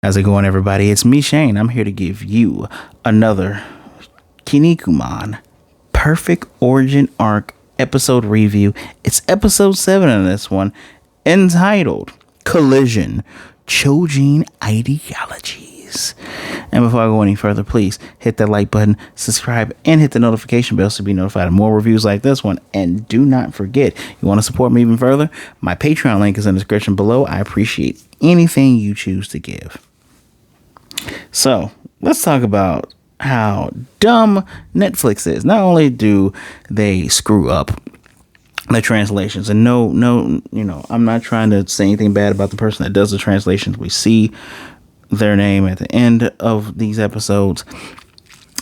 How's it going, everybody? It's me, Shayne. I'm here to give you another Kinnikuman Perfect Origin Arc episode review. It's episode 7 in this one, entitled Collision, Choujin Ideologies. And before I go any further, please hit that like button, subscribe, and hit the notification bell to be notified of more reviews like this one. And do not forget, you want to support me even further? My Patreon link is in the description below. I appreciate anything you choose to give. So let's talk about how dumb Netflix is. Not only do they screw up the translations, and no, I'm not trying to say anything bad about the person that does the translations. We see their name at the end of these episodes.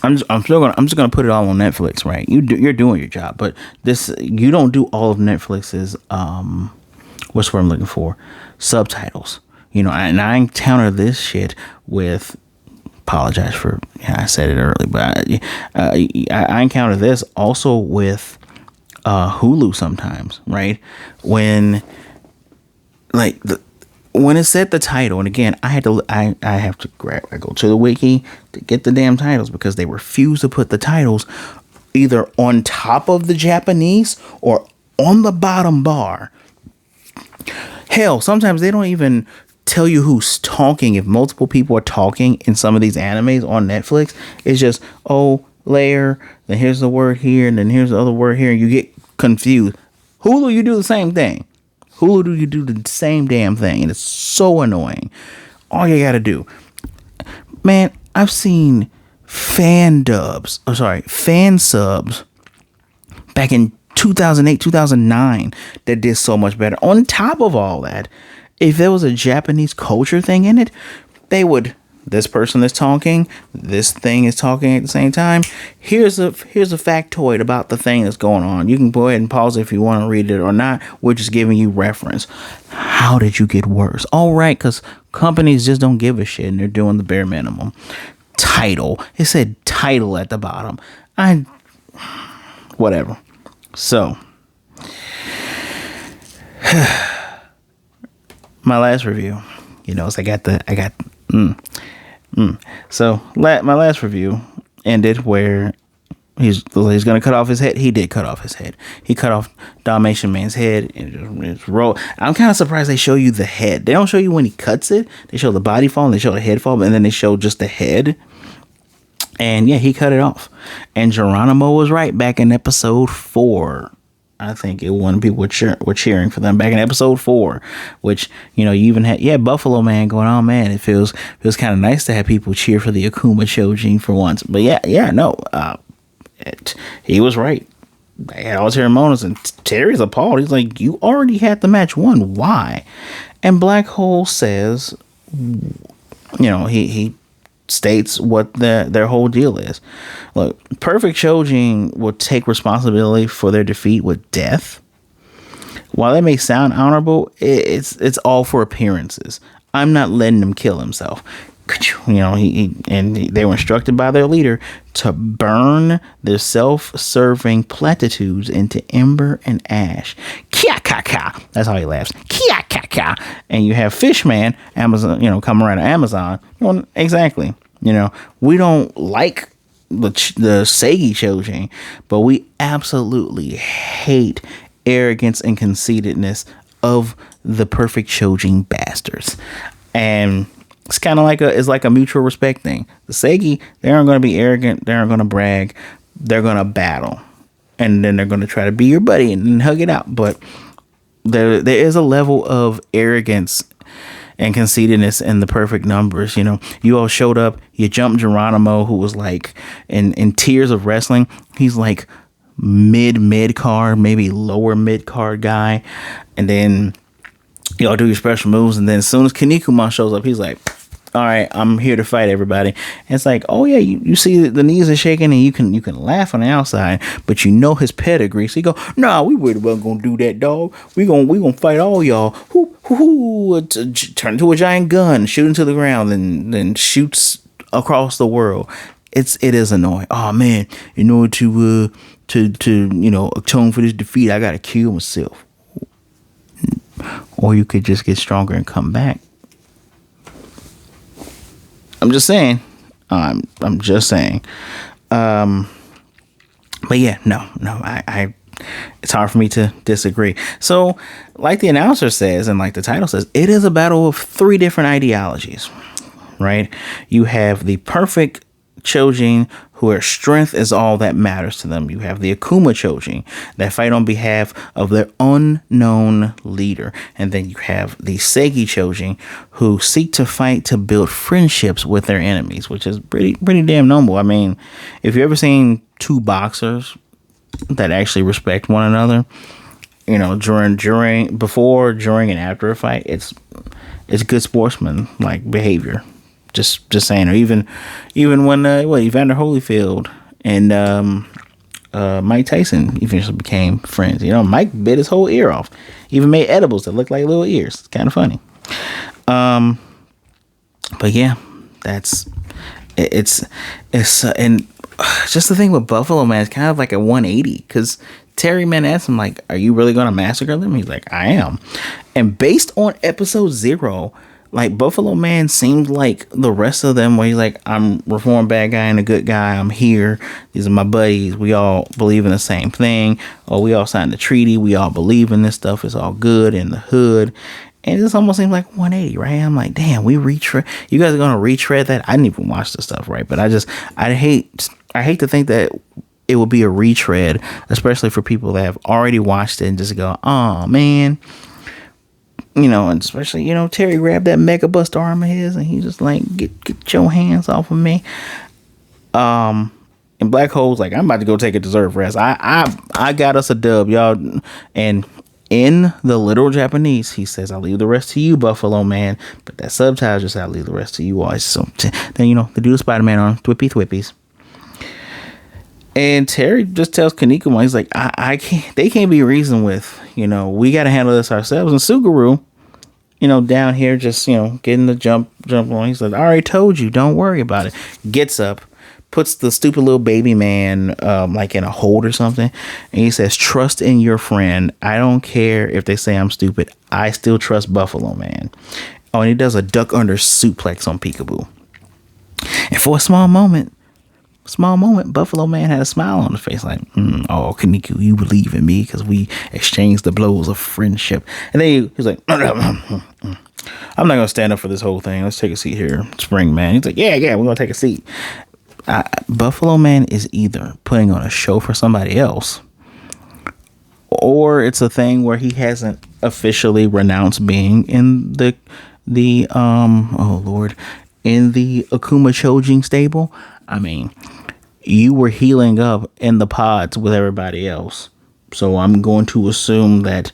I'm just gonna put it all on Netflix, right? You're doing your job, but you don't do all of Netflix's what's the word I'm looking for? Subtitles. And I encounter this shit with. Apologize for I said it early, but I encounter this also with Hulu sometimes, right? When it said the title, and again, I go to the wiki to get the damn titles because they refuse to put the titles either on top of the Japanese or on the bottom bar. Hell, sometimes they don't even tell you who's talking. If multiple people are talking in some of these animes on Netflix, it's just, layer, then here's the word here, and then here's the other word here, and you get confused. Hulu, you do the same thing. You do the same damn thing, and it's so annoying. All you gotta do, man, I've seen fan subs back in 2008, 2009 that did so much better. On top of all that, if there was a Japanese culture thing in it, they would, this person is talking, this thing is talking at the same time. Here's a factoid about the thing that's going on. You can go ahead and pause it if you want to read it or not. We're just giving you reference. How did you get worse? All right, because companies just don't give a shit and they're doing the bare minimum. Title. It said title at the bottom. Whatever. So my last review, So my last review ended where he's gonna cut off his head. He did cut off his head. He cut off Dalmatian Man's head and just roll. I'm kind of surprised they show you the head. They don't show you when he cuts it. They show the body fall and they show the head fall, and then they show just the head. And yeah, he cut it off. And Geronimo was right back in episode 4. I think when people were cheering for them back in episode 4, which, you even had, Buffalo Man going on, man. It feels kind of nice to have people cheer for the Akuma Choujin for once. But he was right. They had all ceremonies, and Terry's appalled. He's like, you already had the match won. Why? And Black Hole says, he states what their whole deal is. Look, Perfect Choujin will take responsibility for their defeat with death. While that may sound honorable, it's all for appearances. I'm not letting him kill himself. They were instructed by their leader to burn their self-serving platitudes into ember and ash. Kia ka. That's how he laughs. Kia ka. And you have Fishman, Amazon, come around to Amazon. Well, exactly. We don't like the Seigi Choujin, but we absolutely hate arrogance and conceitedness of the Perfect Choujin bastards. And it's kind of like a mutual respect thing. The Seigi, they aren't going to be arrogant. They aren't going to brag. They're going to battle. And then they're going to try to be your buddy and hug it out. But there is a level of arrogance and conceitedness in the perfect numbers. You all showed up, you jumped Geronimo, who was like in tears of wrestling. He's like mid card, maybe lower mid card guy. And then y'all do your special moves, and then as soon as Kinnikuman shows up, he's like, all right, I'm here to fight everybody. And it's like, oh yeah, you see the knees are shaking, and you can laugh on the outside, but his pedigree. So you go, nah, we really wasn't gonna do that, dog. We gonna fight all y'all. Turn into a giant gun, shoot into the ground, and then shoots across the world. It is annoying. Oh man, in order to atone for this defeat, I gotta kill myself. Or you could just get stronger and come back. I'm just saying. I'm just saying. But yeah, no, I it's hard for me to disagree. So, like the announcer says, and like the title says, it is a battle of three different ideologies, right? You have the perfect Choujin, where strength is all that matters to them. You have the Akuma Choujin that fight on behalf of their unknown leader. And then you have the Seiki Choujin, who seek to fight to build friendships with their enemies, which is pretty damn noble. I mean, if you've ever seen two boxers that actually respect one another, you know, before, during, and after a fight, it's good sportsman like behavior. Just saying. Or even when Evander Holyfield and Mike Tyson eventually became friends. You know, Mike bit his whole ear off. Even made edibles that look like little ears. It's kind of funny. But yeah, it's and just the thing with Buffalo Man is kind of like a 180, because Terry Man asked him, like, are you really going to massacre them? He's like, I am. And based on episode 0, like, Buffalo Man seemed like the rest of them, where he's like, I'm reformed bad guy and a good guy. I'm here. These are my buddies. We all believe in the same thing. Or we all signed the treaty. We all believe in this stuff. It's all good in the hood. And this almost seems like 180, right? I'm like, damn, you guys are going to retread that? I didn't even watch the stuff, right? But I hate to think that it would be a retread, especially for people that have already watched it and just go, oh, man. You know, and especially, you know, Terry grabbed that mega bust arm of his and he's just like, get your hands off of me. And Black Hole's like, I'm about to go take a deserved rest. I got us a dub, y'all. And in the literal Japanese, he says, I'll leave the rest to you, Buffalo Man. But that subtitle just, I'll leave the rest to you all. So then, you know, they do the Spider-Man on thwippies. And Terry just tells Kinnikuman, he's like, I can't, they can't be reasoned with, you know, we got to handle this ourselves. And Suguru, you know, down here just, you know, getting the jump on. He's like, I already told you, don't worry about it. Gets up, puts the stupid little baby man, like in a hold or something. And he says, trust in your friend. I don't care if they say I'm stupid. I still trust Buffalo Man. Oh, and he does a duck under suplex on Peekaboo. And for a small moment, Buffalo Man had a smile on his face, like, oh, Kaniku, you believe in me because we exchanged the blows of friendship. And then he was like, I'm not going to stand up for this whole thing. Let's take a seat here, Spring Man. He's like, yeah, we're going to take a seat. Buffalo Man is either putting on a show for somebody else, or it's a thing where he hasn't officially renounced being in the in the Akuma Choujin stable. I mean, you were healing up in the pods with everybody else. So I'm going to assume that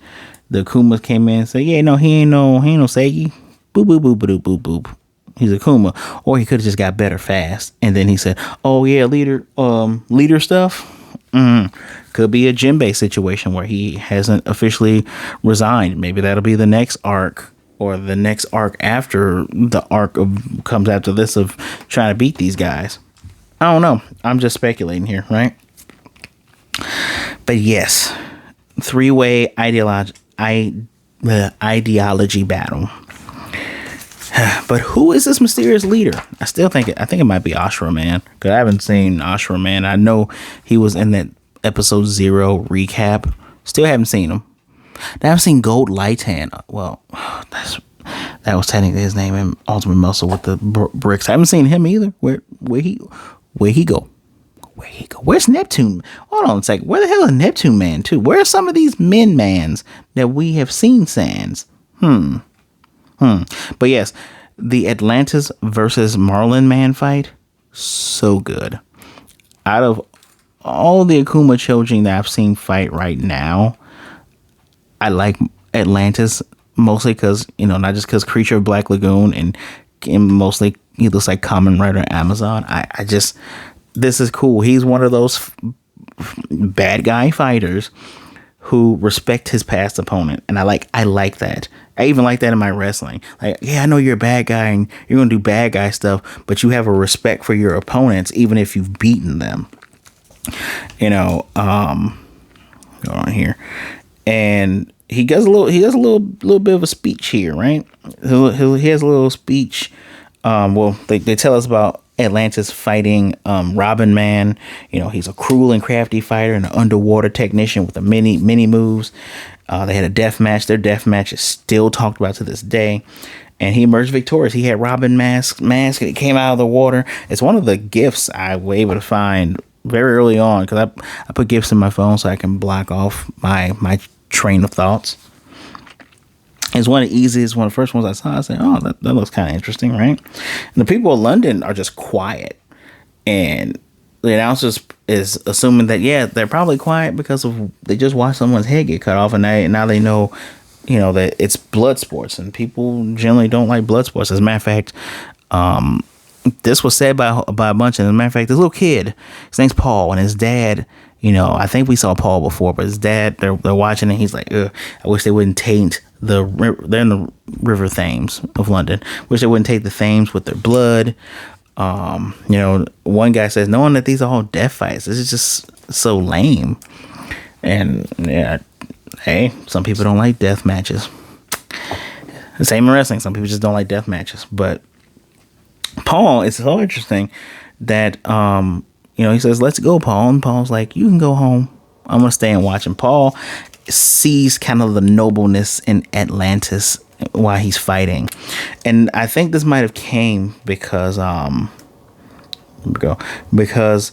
the Akumas came in and said, yeah, no, he ain't no Seiki. Boop, boop, boop, boop, boop, boop. He's Akuma. Or he could have just got better fast. And then he said, oh, yeah, leader stuff. Could be a Jinbei situation where he hasn't officially resigned. Maybe that'll be the next arc, or the next arc after the arc comes after this of trying to beat these guys. I don't know. I'm just speculating here, right? But yes, three-way ideology battle. But who is this mysterious leader? I think it might be Ashura Man, because I haven't seen Ashura Man. I know he was in that episode 0 recap. Still haven't seen him. I haven't seen Gold Lightan. Well, that was technically his name in Ultimate Muscle with the bricks. I haven't seen him either. Where he go? Where's Neptune? Hold on a second. Where the hell is Neptune Man too? Where are some of these mans that we have seen sans? But yes, the Atlantis versus Marlin Man fight, so good. Out of all the Akuma Choujin that I've seen fight right now, I like Atlantis mostly because, you know, not just because Creature of Black Lagoon and mostly he looks like Kamen Rider Amazon. I just, this is cool. He's one of those bad guy fighters who respect his past opponent, and I like that. I even like that in my wrestling. Like, yeah, I know you're a bad guy and you're gonna do bad guy stuff, but you have a respect for your opponents even if you've beaten them. You know, go on here, and he does a little bit of a speech here, right? He has a little speech Well, they tell us about Atlantis fighting Robin Man. You know, he's a cruel and crafty fighter and an underwater technician with a many moves. They had a death match. Their death match is still talked about to this day. And he emerged victorious. He had Robin mask, and he came out of the water. It's one of the gifts I was able to find very early on, because I put gifts in my phone so I can block off my train of thoughts. It's one of the easiest, one of the first ones I saw. I said, oh, that looks kind of interesting, right? And the people of London are just quiet. And the announcer is assuming that, yeah, they're probably quiet because they just watched someone's head get cut off, and now they know, you know, that it's blood sports, and people generally don't like blood sports. As a matter of fact, this was said by a bunch. And as a matter of fact, this little kid, his name's Paul, and his dad, you know, I think we saw Paul before, but his dad, they're watching it. He's like, ugh, I wish they wouldn't taint they're in the River Thames of London. Wish they wouldn't take the Thames with their blood. You know, one guy says, knowing that these are all death fights, this is just so lame. And yeah, hey, some people don't like death matches. The same in wrestling. Some people just don't like death matches. But Paul, it's so interesting that, you know, he says, let's go, Paul. And Paul's like, you can go home. I'm going to stay and watch. And Paul sees kind of the nobleness in Atlantis while he's fighting. And I think this might have came because, because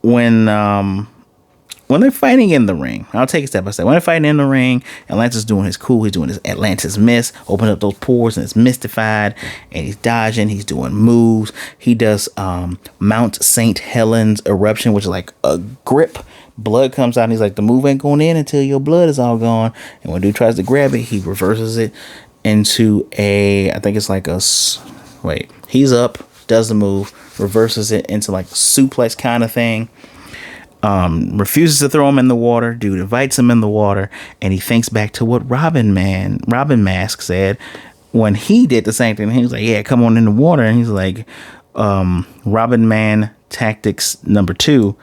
when they're fighting in the ring, I'll take it step by step. When they're fighting in the ring, Atlantis is doing his cool. He's doing his Atlantis mist, open up those pores, and it's mystified, and he's dodging. He's doing moves. He does Mount St. Helens eruption, which is like a grip. Blood comes out, and he's like, the move ain't going in until your blood is all gone. And when dude tries to grab it, he reverses it into I think it's like he's up, does the move, reverses it into like a suplex kind of thing. Refuses to throw him in the water. Dude invites him in the water, and he thinks back to what Robin Mask said when he did the same thing. He was like, yeah, come on in the water. And he's like, Robin Man tactics number 2,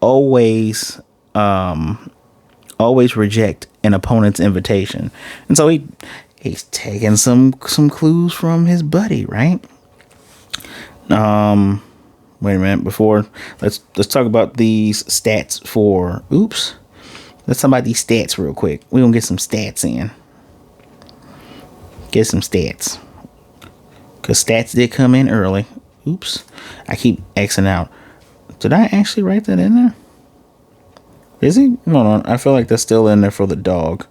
always reject an opponent's invitation. And so he's taking some clues from his buddy, right? Wait a minute. Before let's talk about these stats for. Oops. Let's talk about these stats real quick. We're gonna get some stats in. Get some stats. Cause stats did come in early. Oops. I keep Xing out. Did I actually write that in there? Is he? No. I feel like that's still in there for the dog.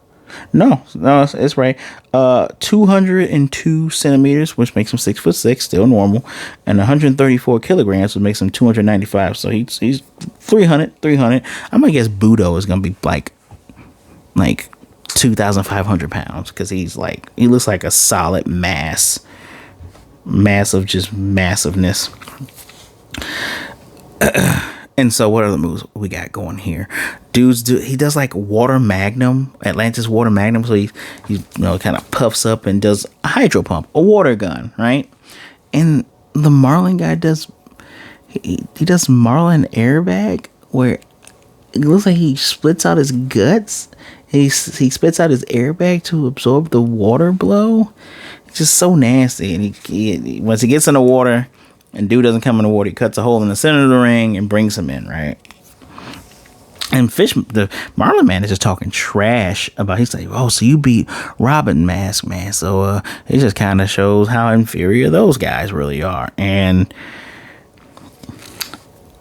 No, it's right. 202 centimeters, which makes him 6'6", still normal, and 134 kilograms, which makes him 295. So he's 300. I'm gonna guess Budo is gonna be like 2,500 pounds, because he looks like a solid mass of just massiveness. And so what other moves we got going here? He does like water magnum, Atlantis water magnum. So he kind of puffs up and does a hydro pump, a water gun, right? And the Marlin guy does Marlin airbag, where it looks like he splits out his guts. He spits out his airbag to absorb the water blow. It's just so nasty. And he once he gets in the water, and dude doesn't come in the water, he cuts a hole in the center of the ring and brings him in, right? And the Marlin Man is just talking trash about. He's like, "Oh, so you beat Robin Mask, man?" So it just kind of shows how inferior those guys really are. And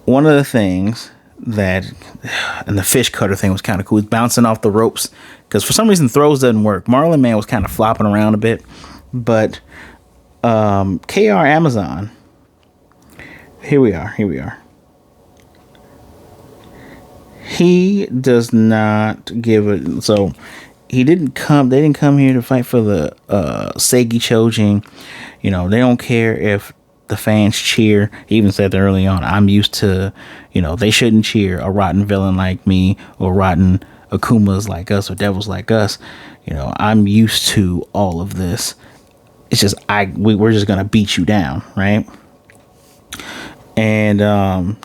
one of the things and the fish cutter thing was kind of cool. He's bouncing off the ropes, because for some reason throws doesn't work. Marlin Man was kind of flopping around a bit, but KR Amazon. Here we are. He does not give it. So they didn't come here to fight for the Seiki Choujin. You know, they don't care if the fans cheer. He even said that early on. I'm used to, they shouldn't cheer a rotten villain like me, or rotten Akumas like us, or devils like us. I'm used to all of this. It's just we're just gonna beat you down, right? And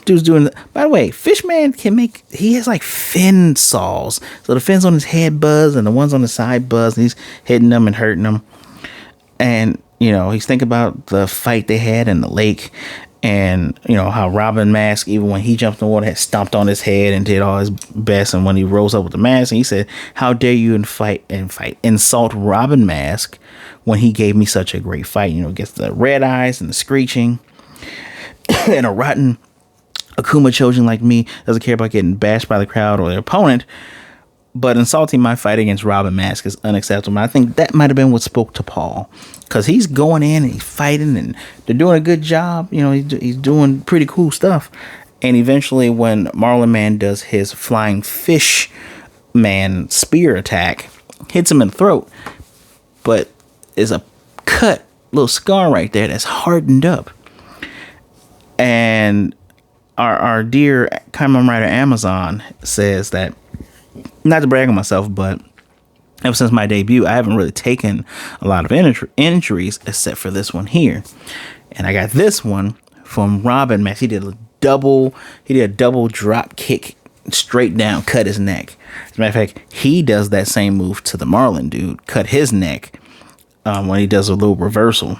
dude's doing. By the way, Fishman he has like fin saws, so the fins on his head buzz and the ones on the side buzz, and he's hitting them and hurting them. And he's thinking about the fight they had in the lake, and how Robin Mask, even when he jumped in the water, had stomped on his head and did all his best. And when he rose up with the mask, and he said, "How dare you insult Robin Mask when he gave me such a great fight?" Gets the red eyes and the screeching, and a rotten Akuma Choujin like me doesn't care about getting bashed by the crowd or their opponent. But insulting my fight against Robin Mask is unacceptable. I think that might have been what spoke to Paul, because he's going in and he's fighting and they're doing a good job. He's doing pretty cool stuff. And eventually, when Marlin Man does his flying fish man spear attack, hits him in the throat, but is a little scar right there that's hardened up. And our dear Kamen Rider Amazon says that, not to brag on myself, but ever since my debut, I haven't really taken a lot of injuries except for this one here. And I got this one from Robin Mask. He did a double drop kick straight down, cut his neck. As a matter of fact, he does that same move to the Marlin dude, cut his neck when he does a little reversal.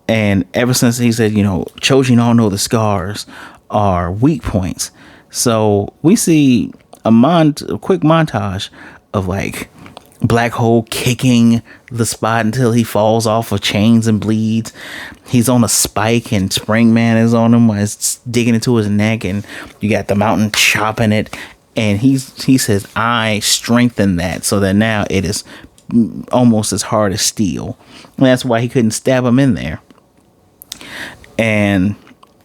And ever since he said, Choujin all know the scars are weak points. So we see a quick montage of like Black Hole kicking the spot until he falls off of chains and bleeds. He's on a spike and Spring Man is on him while it's digging into his neck, and you got the mountain chopping it. And he says, "I strengthened that so that now it is almost as hard as steel." And that's why he couldn't stab him in there. And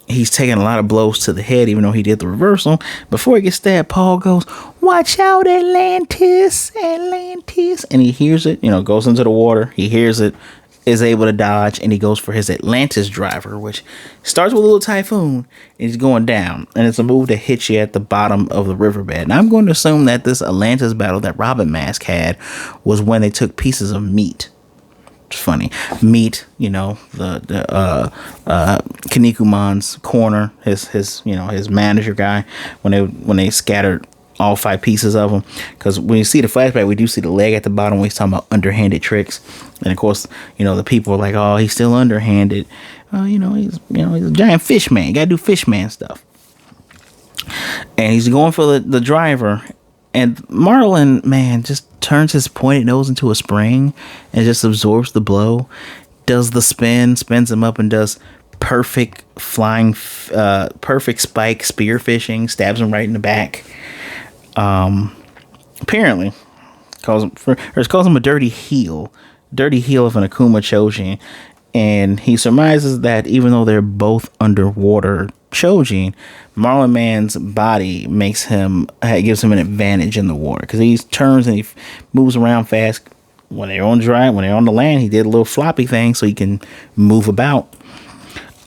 he's taking a lot of blows to the head, even though he did the reversal. Before he gets stabbed, Paul goes, "Watch out, Atlantis, Atlantis." And he hears it, goes into the water. He hears it, is able to dodge, and he goes for his Atlantis driver, which starts with a little typhoon, and he's going down. And it's a move that hits you at the bottom of the riverbed. And I'm going to assume that this Atlantis battle that Robin Mask had was when they took pieces of meat. Funny meat, the Kinnikuman's corner, his manager guy, when they scattered all 5 pieces of them. Because when you see the flashback, we do see the leg at the bottom when he's talking about underhanded tricks. And of course, the people are like, "Oh, he's still underhanded." He's a giant fish man. You gotta do fish man stuff. And he's going for the driver. And Marlin Man just turns his pointed nose into a spring and just absorbs the blow, does the spins him up, and does perfect flying, perfect spike spear fishing, stabs him right in the back. Apparently, calls him a dirty heel of an Akuma Choujin. And he surmises that even though they're both underwater Choujin, Marlin Man's body gives him an advantage in the water, because he turns and he moves around fast. When they're on the land, he did a little floppy thing so he can move about.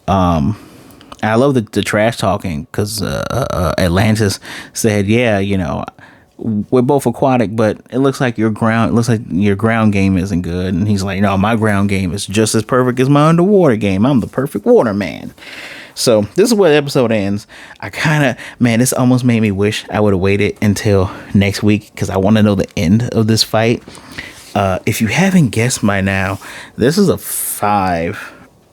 I love the trash talking, because Atlantis said, "Yeah, we're both aquatic, but it looks like your ground game isn't good." And he's like, "No, my ground game is just as perfect as my underwater game. I'm the perfect water man." So this is where the episode ends. This almost made me wish I would have waited until next week, because I want to know the end of this fight. If you haven't guessed by now, this is a 5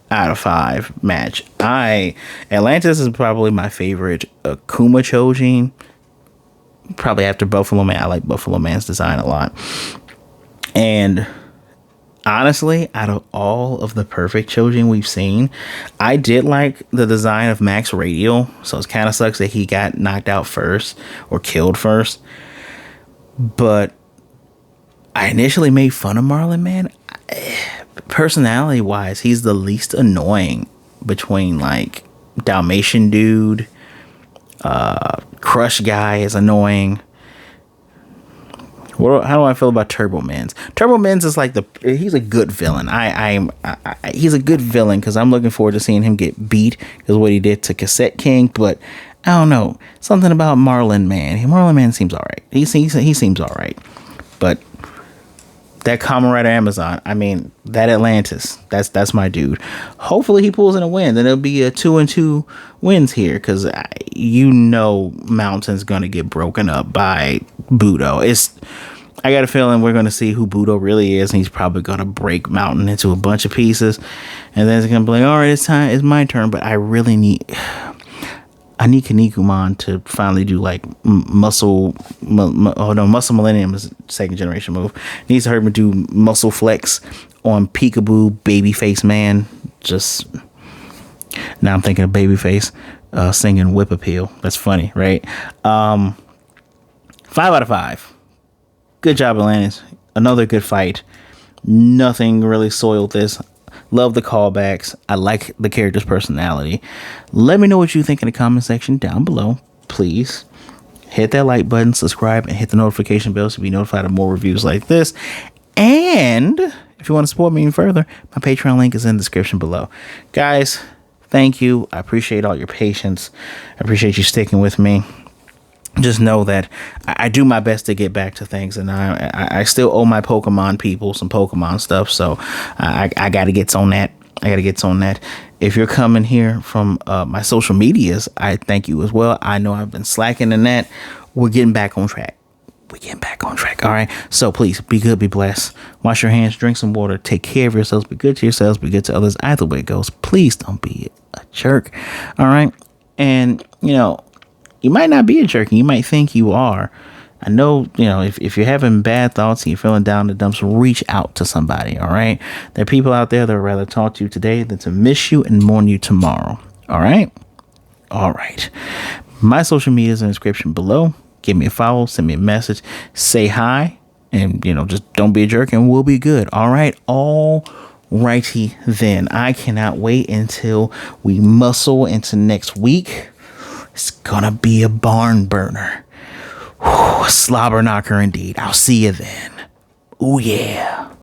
out of 5 match. Atlantis is probably my favorite Akuma Choujin. Probably after Buffalo Man. I like Buffalo Man's design a lot. And honestly, out of all of the perfect Choujin we've seen, I did like the design of Max Radial. So it kind of sucks that he got knocked out first or killed first. But I initially made fun of Marlin Man. Personality wise, he's the least annoying between like Dalmatian dude, Crush guy is annoying. How do I feel about Turbo Men's? Turbo Men's is like he's a good villain. He's a good villain, because I'm looking forward to seeing him get beat, because what he did to Cassette King. But I don't know, something about Marlin Man. Marlin Man seems alright. He seems alright. But that Kamen Rider Amazon, that Atlantis, that's my dude. Hopefully he pulls in a win, then it'll be a 2-2 wins here, because Mountain's gonna get broken up by Budo. I got a feeling we're going to see who Budo really is, and he's probably going to break Mountain into a bunch of pieces, and then it's going to be like, all right, it's my turn, but I need Kinnikuman to finally do like Muscle Millennium is second generation move. Needs to hurt me do Muscle Flex on Peekaboo Babyface Man. Just now I'm thinking of Babyface singing Whip Appeal. That's funny, right? 5 out of 5. Good job, Atlantis. Another good fight. Nothing really soiled this. Love the callbacks. I like the character's personality. Let me know what you think in the comment section down below. Please hit that like button, subscribe, and hit the notification bell to be notified of more reviews like this. And if you want to support me even further, my Patreon link is in the description below. Guys, thank you. I appreciate all your patience. I appreciate you sticking with me. Just know that I do my best to get back to things, and I still owe my Pokemon people some Pokemon stuff, so I got to get on that. If you're coming here from my social medias, I thank you as well. I know I've been slacking in that. We're getting back on track. All right. So please be good, be blessed. Wash your hands, drink some water, take care of yourselves, be good to yourselves, be good to others. Either way it goes, please don't be a jerk. All right. And, you might not be a jerk, and you might think you are. I know, if you're having bad thoughts and you're feeling down in the dumps, reach out to somebody, all right? There are people out there that would rather talk to you today than to miss you and mourn you tomorrow, all right? All right. My social media is in the description below. Give me a follow, send me a message, say hi, and, just don't be a jerk, and we'll be good, all right? All righty then. I cannot wait until we muscle into next week. It's gonna be a barn burner. Whew, a slobber knocker indeed. I'll see you then. Oh yeah.